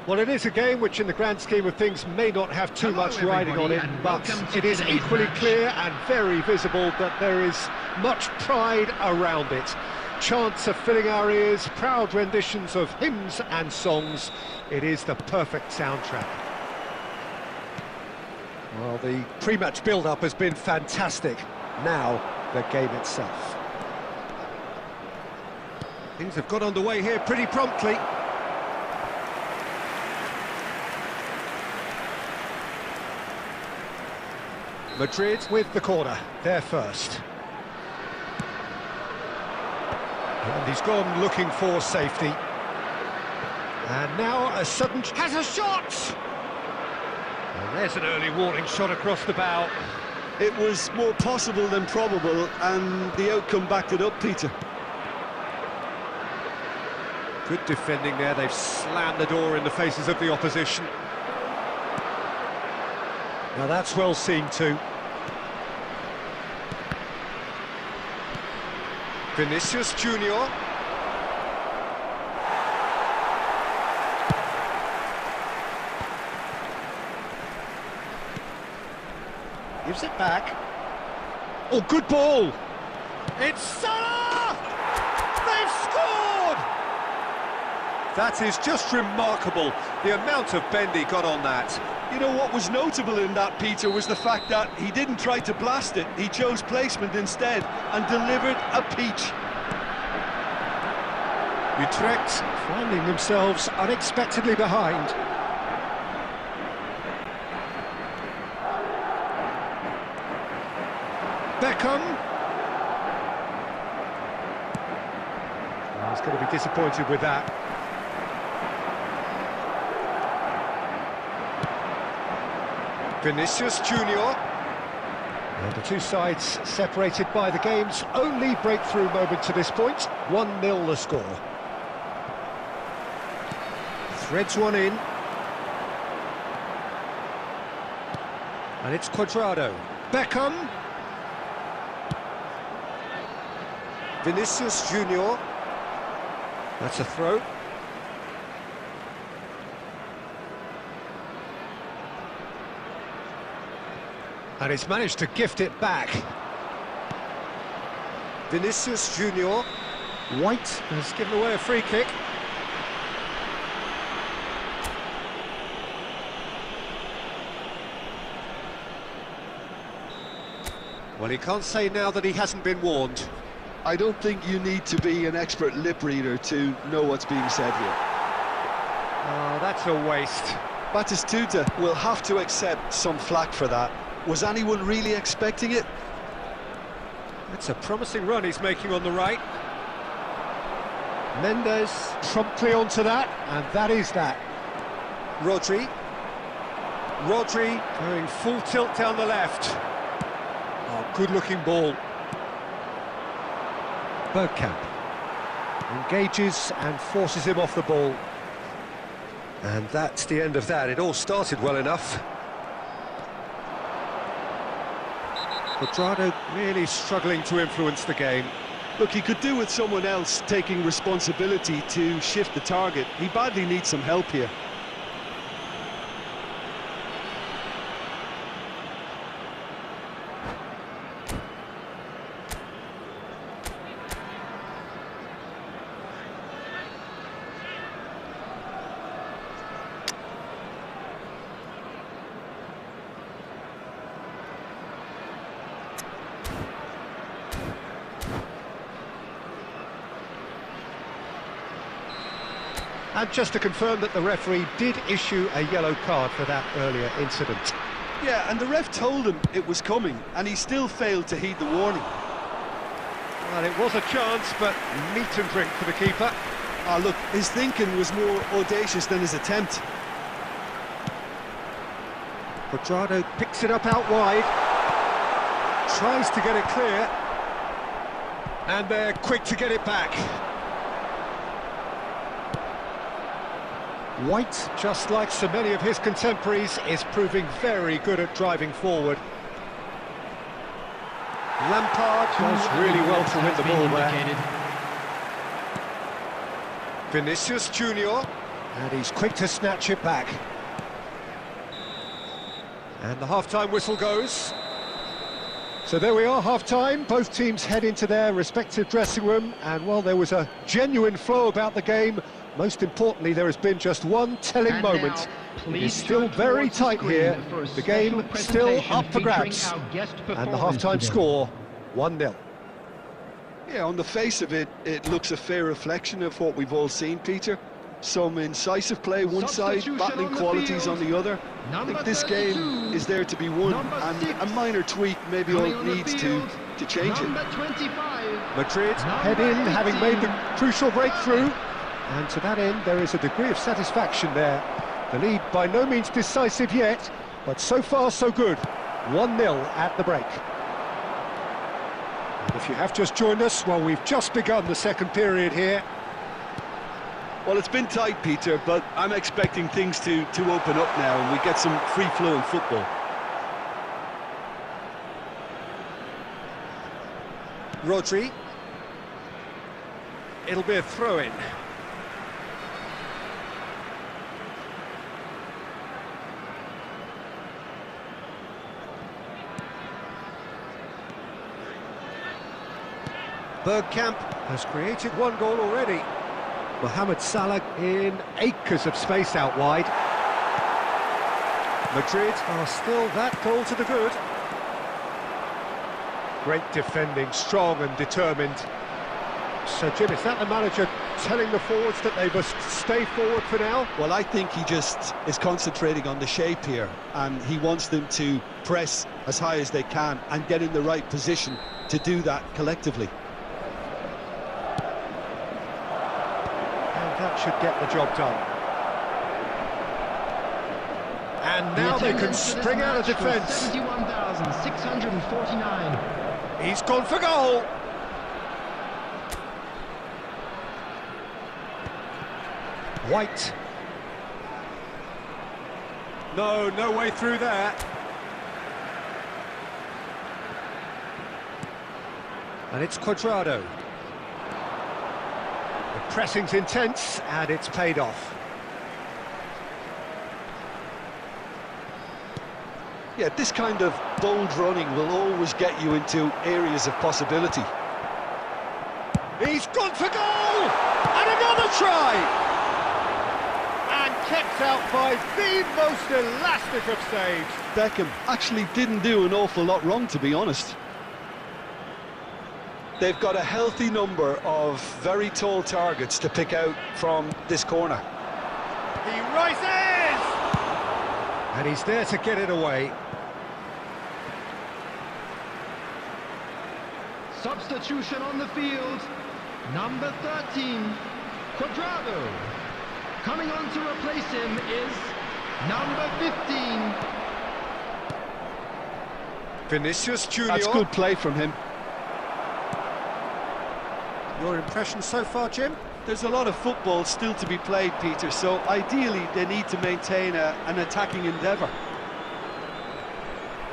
Well, it is a game which in the grand scheme of things may not have too much riding on it, but it is equally clear and very visible that there is much pride around it. Chants are filling our ears, proud renditions of hymns and songs. It is the perfect soundtrack. Well, the pre-match build-up has been fantastic. Now, the game itself. Things have got underway here pretty promptly. Madrid with the corner, there first. And he's gone looking for safety. And now a sudden... has a shot! And there's an early warning shot across the bow. It was more possible than probable, and the outcome backed it up, Peter. Good defending there, they've slammed the door in the faces of the opposition. Now that's well seen too. Vinicius Junior. Gives it back. Oh, good ball! It's Salah! They've scored! That is just remarkable, the amount of bend he got on that. You know what was notable in that, Peter, was the fact that he didn't try to blast it. He chose placement instead and delivered a peach. Utrecht finding themselves unexpectedly behind. Beckham. Oh, he's going to be disappointed with that. Vinicius Junior. And the two sides separated by the game's only breakthrough moment to this point. 1-0 the score. Threads one in. And it's Cuadrado. Beckham. Vinicius Junior. That's a throw. And he's managed to gift it back. Vinicius Junior. White has given away a free kick. Well, he can't say now that he hasn't been warned. I don't think you need to be an expert lip reader to know what's being said here. Oh, that's a waste. Batistuta will have to accept some flack for that. Was anyone really expecting it? It's a promising run he's making on the right. Mendes promptly onto that, and that is that. Rodri. Rodri going full tilt down the left. Oh, good-looking ball. Bergkamp engages and forces him off the ball. And that's the end of that. It all started well enough. Cuadrado really struggling to influence the game. Look, he could do with someone else taking responsibility to shift the target. He badly needs some help here. And just to confirm that the referee did issue a yellow card for that earlier incident. Yeah, and the ref told him it was coming, and he still failed to heed the warning. Well, it was a chance, but meat and drink for the keeper. Ah, look, his thinking was more audacious than his attempt. Quadrado picks it up out wide, tries to get it clear, and they're quick to get it back. White, just like so many of his contemporaries, is proving very good at driving forward. Lampard does really well to win the ball there. Vinicius Junior, and he's quick to snatch it back. And the half-time whistle goes. So there we are, half-time. Both teams head into their respective dressing room, and while there was a genuine flow about the game, most importantly, there has been just one telling moment. It is still very tight here. The game still up for grabs. And the half-time score, 1-0. Yeah, on the face of it, it looks a fair reflection of what we've all seen, Peter. Some incisive play one side, battling qualities on the other. I think this game is there to be won, and a minor tweak maybe all needs to change it. Madrid head in, having made the crucial breakthrough. And to that end, there is a degree of satisfaction there. The lead by no means decisive yet, but so far so good. 1-0 at the break. And if you have just joined us, well, we've just begun the second period here. Well, it's been tight, Peter, but I'm expecting things to open up now and we get some free-flowing football. Rodri. It'll be a throw-in. Bergkamp has created one goal already. Mohamed Salah in acres of space out wide. Madrid are still that goal to the good. Great defending, strong and determined. So, Jim, is that the manager telling the forwards that they must stay forward for now? Well, I think he just is concentrating on the shape here, and he wants them to press as high as they can and get in the right position to do that collectively. That should get the job done. And now they can spring out of defence. 71,649. He's gone for goal. White. No way through there. And it's Quadrado. The pressing's intense, and it's paid off. Yeah, this kind of bold running will always get you into areas of possibility. He's gone for goal! And another try! And kept out by the most elastic of saves. Beckham actually didn't do an awful lot wrong, to be honest. They've got a healthy number of very tall targets to pick out from this corner. He rises! And he's there to get it away. Substitution on the field. Number 13, Quadrado. Coming on to replace him is number 15. Vinicius Junior. That's good play from him. Your impression so far, Jim? There's a lot of football still to be played, Peter, so ideally they need to maintain an attacking endeavour.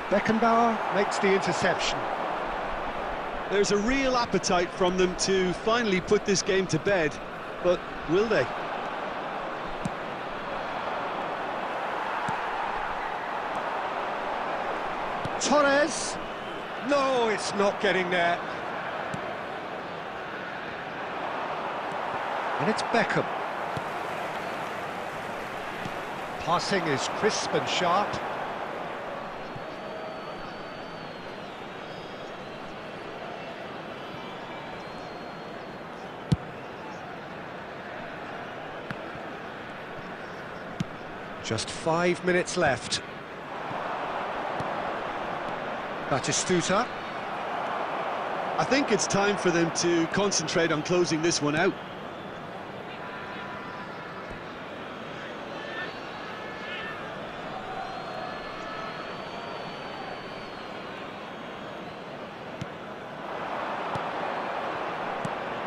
Beckenbauer makes the interception. There's a real appetite from them to finally put this game to bed, but will they? Torres. No, it's not getting there. And it's Beckham. Passing is crisp and sharp. Just 5 minutes left. Batistuta. I think it's time for them to concentrate on closing this one out.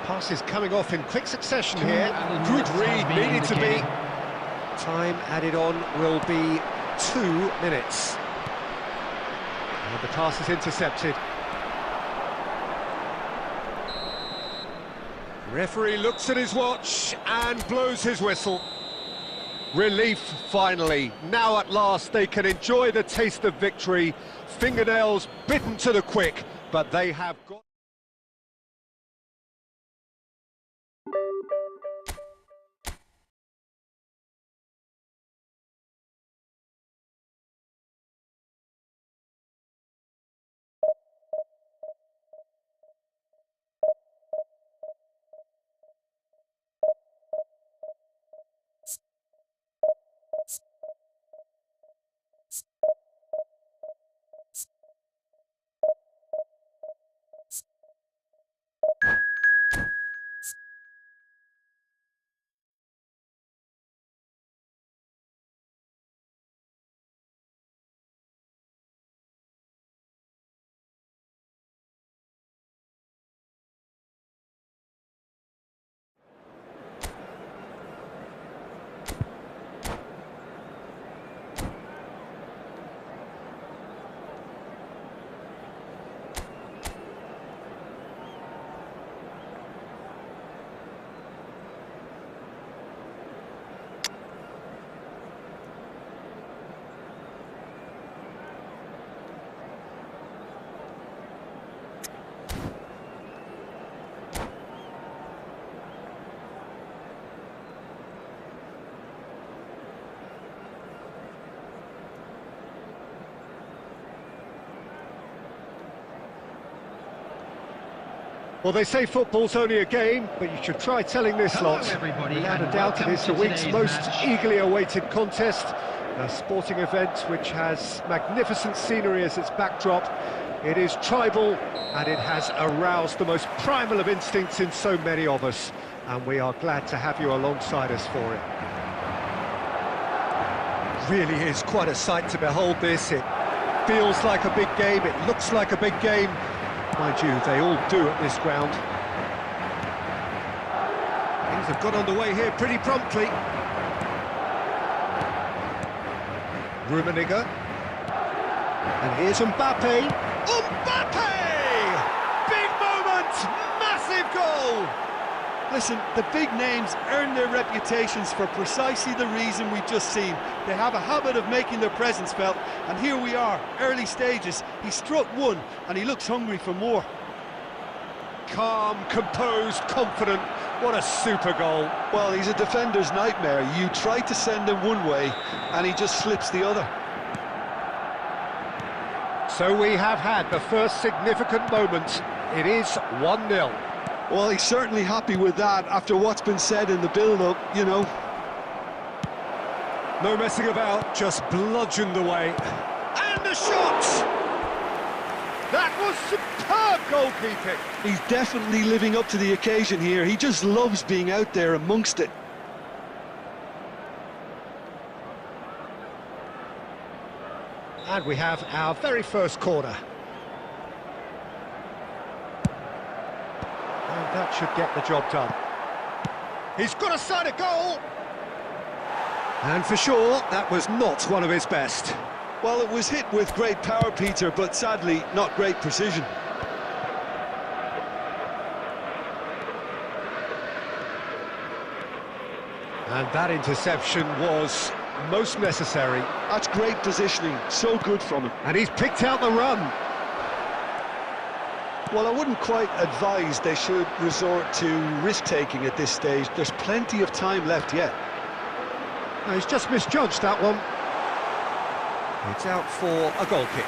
Pass is coming off in quick succession here. Good read, needed to be. Time added on will be 2 minutes. And the pass is intercepted. Referee looks at his watch and blows his whistle. Relief, finally. Now at last they can enjoy the taste of victory. Fingernails bitten to the quick, but they have got... Well, they say football's only a game, but you should try telling this lot. Without a doubt, it is the week's most eagerly awaited contest. A sporting event which has magnificent scenery as its backdrop. It is tribal, and it has aroused the most primal of instincts in so many of us. And we are glad to have you alongside us for it. Really is quite a sight to behold this. It feels like a big game, it looks like a big game. Mind you, they all do at this ground. Things have got underway here pretty promptly. Rummenigge. And here's Mbappe. Mbappe! Big moment! Massive goal! Listen, the big names earn their reputations for precisely the reason we've just seen. They have a habit of making their presence felt, and here we are, early stages. He struck one, and he looks hungry for more. Calm, composed, confident. What a super goal. Well, he's a defender's nightmare. You try to send him one way, and he just slips the other. So we have had the first significant moment. It is 1-0. Well, he's certainly happy with that after what's been said in the build-up, you know. No messing about, just bludgeoned away. And a shot! That was superb goalkeeping. He's definitely living up to the occasion here. He just loves being out there amongst it. And we have our very first corner. And that should get the job done. He's got a side of goal! And for sure, that was not one of his best. Well, it was hit with great power, Peter, but sadly, not great precision. And that interception was most necessary. That's great positioning, so good from him. And he's picked out the run. Well, I wouldn't quite advise they should resort to risk-taking at this stage. There's plenty of time left yet. No, he's just misjudged that one. It's out for a goal kick.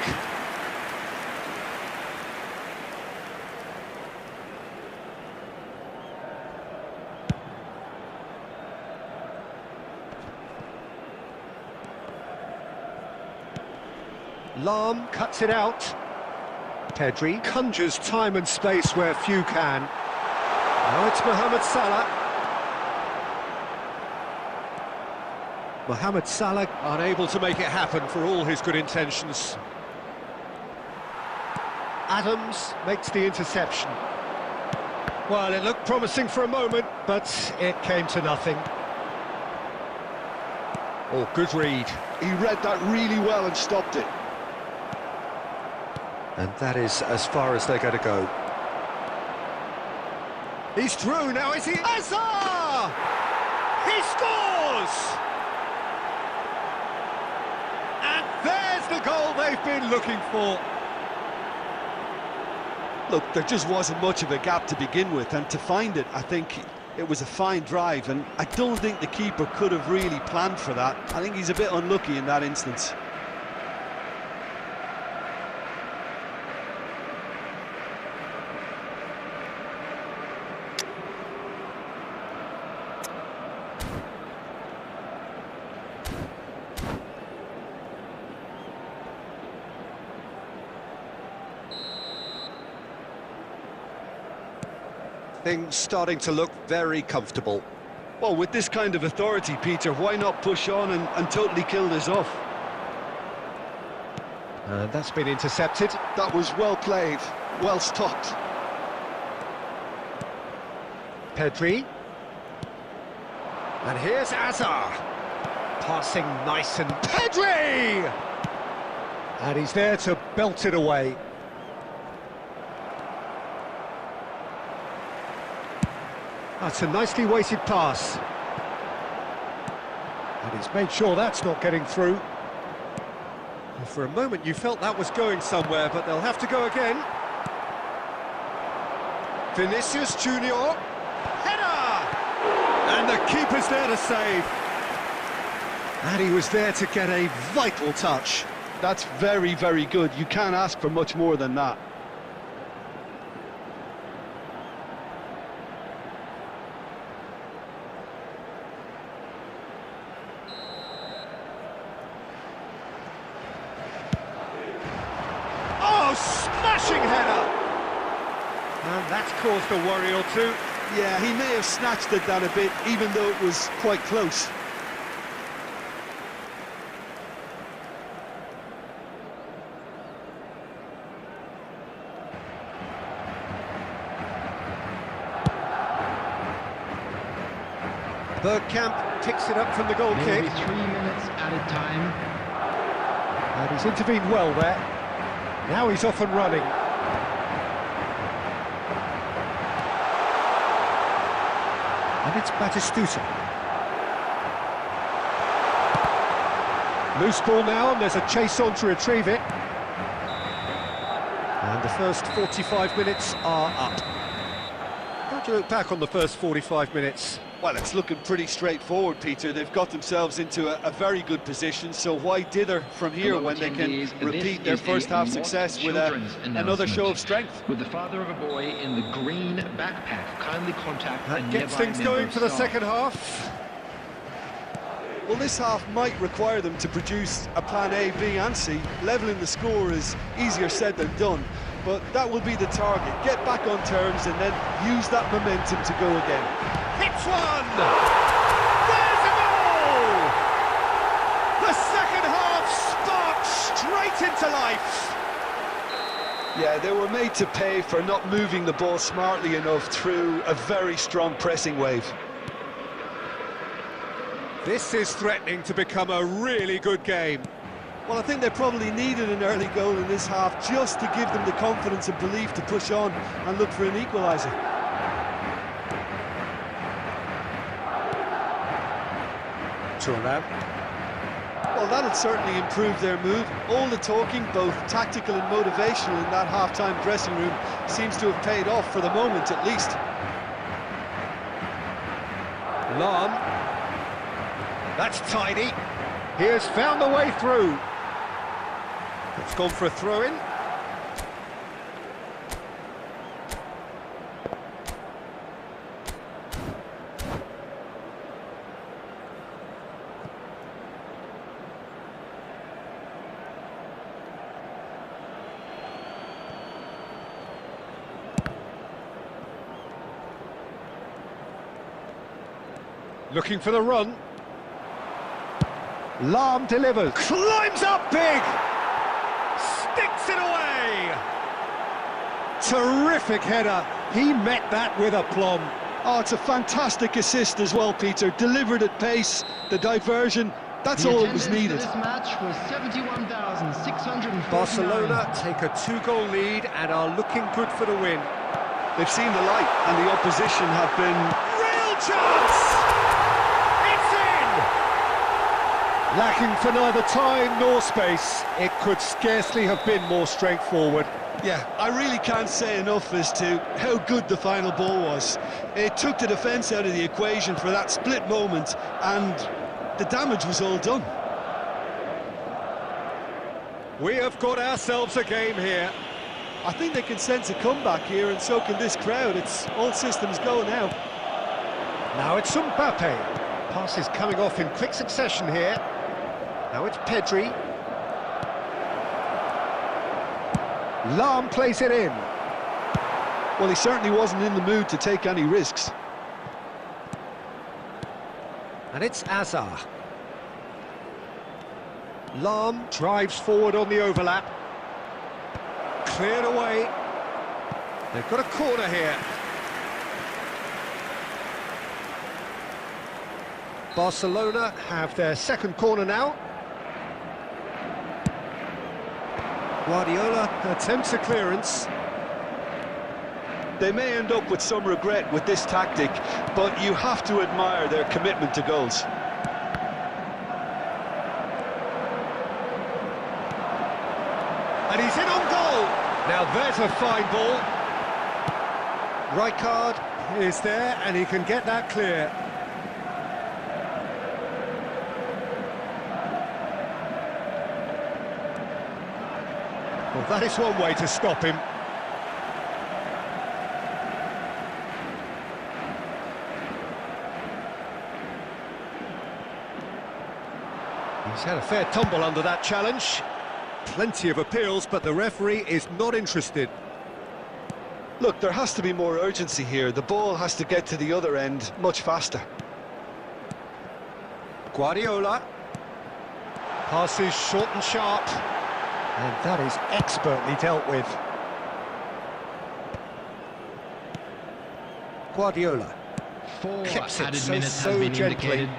Lahm cuts it out. Pedri conjures time and space where few can. Now it's Mohamed Salah. Mohamed Salah unable to make it happen for all his good intentions. Adams makes the interception. Well, it looked promising for a moment, but it came to nothing. Oh, good read. He read that really well and stopped it. And that is as far as they're going to go. He's through now, is he? Azar! He scores! And there's the goal they've been looking for. Look, there just wasn't much of a gap to begin with, and to find it, I think it was a fine drive, and I don't think the keeper could have really planned for that. I think he's a bit unlucky in that instance. Things starting to look very comfortable. Well, with this kind of authority, Peter, why not push on and totally kill this off? And that's been intercepted. That was well played, well stopped. Pedri. And here's Azar. Passing nice and Pedri! And he's there to belt it away. That's a nicely weighted pass. And he's made sure that's not getting through. And for a moment you felt that was going somewhere, but they'll have to go again. Vinicius Junior. Header! And the keeper's there to save. And he was there to get a vital touch. That's very, very good. You can't ask for much more than that. Smashing header! And that's caused a worry or two. Yeah, he may have snatched at that a bit, even though it was quite close. Bergkamp picks it up from the goal kick. 3 minutes added time. And he's intervened well there. Now he's off and running. And it's Batistuta. Loose ball now, and there's a chase on to retrieve it. And the first 45 minutes are up. How do you look back on the first 45 minutes? Well, it's looking pretty straightforward, Peter. They've got themselves into a very good position, so why dither from here when they can repeat their first half success with another show of strength? With the father of a boy in the green backpack, kindly contact That gets things going for the second half. Well, this half might require them to produce a plan A, B and C. Levelling the score is easier said than done, but that will be the target. Get back on terms and then use that momentum to go again. Hits one! There's a goal! The second half sparks straight into life. Yeah, they were made to pay for not moving the ball smartly enough through a very strong pressing wave. This is threatening to become a really good game. Well, I think they probably needed an early goal in this half just to give them the confidence and belief to push on and look for an equaliser. Turnout. Well, that'll certainly improve their mood. All the talking, both tactical and motivational, in that half-time dressing room seems to have paid off for the moment, at least. Lahm. That's tidy. He has found the way through. It's gone for a throw-in. Looking for the run. Lahm delivers. Climbs up big! Sticks it away! Terrific header. He met that with aplomb. Oh, it's a fantastic assist as well, Peter. Delivered at pace, the diversion, that's all that was needed. This match was 71,600. Barcelona take a 2-goal lead and are looking good for the win. They've seen the light and the opposition have been... Real chance! It's in! Lacking for neither time nor space, it could scarcely have been more straightforward. Yeah, I really can't say enough as to how good the final ball was. It took the defence out of the equation for that split moment, and the damage was all done. We have got ourselves a game here. I think they can sense a comeback here, and so can this crowd. It's all systems go now. Now it's Mbappe. Passes coming off in quick succession here. Now it's Pedri. Lahm plays it in. Well, he certainly wasn't in the mood to take any risks. And it's Azar. Lahm drives forward on the overlap. Cleared away. They've got a corner here. Barcelona have their second corner now. Guardiola attempts a clearance. They may end up with some regret with this tactic, but you have to admire their commitment to goals. And he's in on goal. Now there's a fine ball. Rijkaard is there and he can get that clear. Well, that is one way to stop him. He's had a fair tumble under that challenge. Plenty of appeals, but the referee is not interested. Look, there has to be more urgency here. The ball has to get to the other end much faster. Guardiola. Passes short and sharp. And that is expertly dealt with. Guardiola. 4 Clips it added minutes so has been gently. indicated.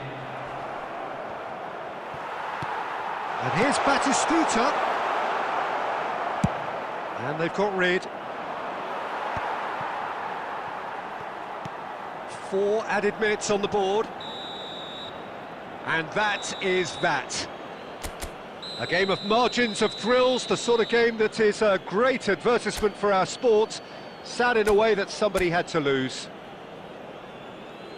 And here's Batistuta. And they've got rid. 4 added minutes on the board. And that is that. A game of margins, of thrills, the sort of game that is a great advertisement for our sport. Sad in a way that somebody had to lose.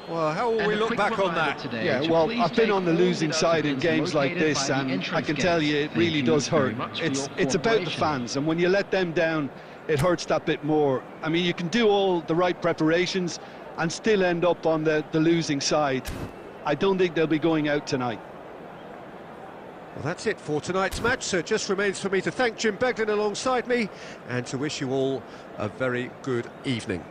Well, how will we look back on that? Today, Yeah, well, I've been on the losing side in games like this, and I can tell you it really does hurt. It's about the fans, and when you let them down, it hurts that bit more. I mean, you can do all the right preparations and still end up on the losing side. I don't think they'll be going out tonight. Well, that's it for tonight's match, so it just remains for me to thank Jim Beglin alongside me and to wish you all a very good evening.